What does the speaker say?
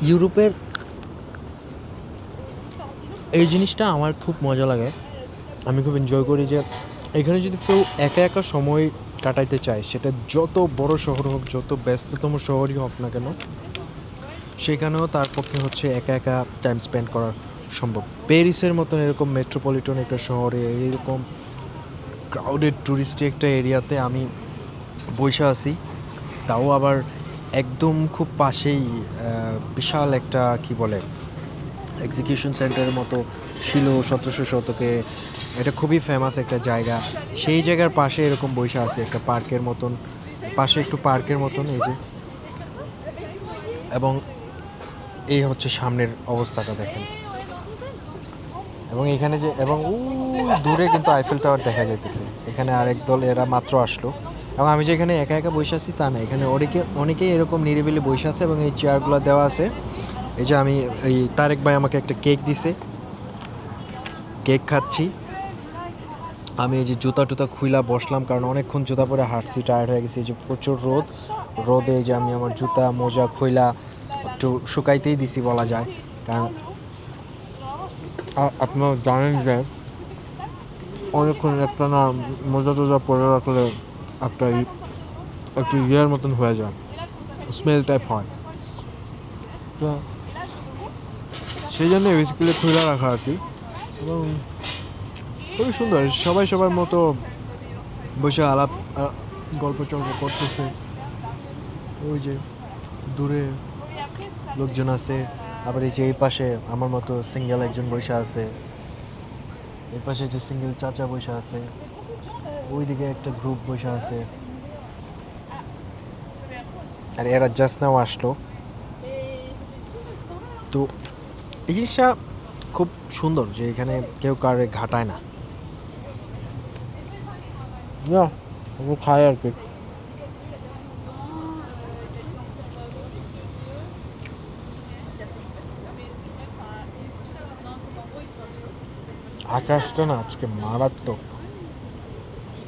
ইউরোপের এই জিনিসটা আমার খুব মজা লাগে, আমি খুব এনজয় করি যে এখানে যদি কেউ একা একা সময় কাটাইতে চায়, সেটা যত বড় শহর হোক, যত ব্যস্ততম শহরই হোক না কেন, সেখানেও তার পক্ষে হচ্ছে একা একা টাইম স্পেন্ড করা সম্ভব। প্যারিসের মতন এরকম মেট্রোপলিটন একটা শহরে, এরকম ক্রাউডেড ট্যুরিস্টি একটা এরিয়াতে আমি বইসা আছি, তাও আবার একদম খুব পাশেই বিশাল একটা কি বলে এক্সিকিউশন সেন্টারের মতো ছিল 1700 শতকে। এটা খুবই ফেমাস একটা জায়গা, সেই জায়গার পাশে এরকম বইসা আছে একটা পার্কের মতন, পাশে একটু পার্কের মতন এই যে। এবং এই হচ্ছে সামনের অবস্থাটা দেখেন, এবং এখানে যে এবং দূরে কিন্তু আইফেল টাওয়ার দেখা যাইতেছে। এখানে আরেক দল এরা মাত্র আসলো, এবং আমি যে এখানে একা একা বসে আছি তা না, এখানে অনেকেই এরকম নিরিবিলি বসে আছে, এবং এই চেয়ারগুলো দেওয়া আছে। এই যে আমি এই তারেক ভাই আমাকে একটা কেক দিছে, কেক খাচ্ছি। আমি এই যে জুতা টুতা খুইলা বসলাম, কারণ অনেকক্ষণ জুতা পরে হাঁটছি, টায়ার্ড হয়ে গেছি। এই যে প্রচুর রোদে যে আমি আমার জুতা মোজা খুইলা একটু শুকাইতেই দিছি বলা যায়, কারণ আপনারা জানেন যে অনেকক্ষণ একটা না মোজা টোজা পরে রাখলে একটা একটু ইয়ের মতন হয়ে যায়, স্মেল টাইপ হয়। তো সেই জন্য বেসিক্যালি খুলে রাখা আর কি। এবং খুবই সুন্দর, সবাই সবার মতো বসে গল্প চল্প করতেছে। ওই যে দূরে লোকজন আছে, আবার এই যে এই পাশে আমার মতো সিঙ্গেল একজন বসে আছে, এই পাশে যে সিঙ্গেল চাচা বসে আছে, ওইদিকে একটা গ্রুপ বসে আছে, আর এরা জাস্ট নাও আসলো। তো এই জিনিসটা খুব সুন্দর যে এখানে কেউ কারে ঘাটায় না, খায় আর কি। আকাশটা না আজকে মারাত্মক।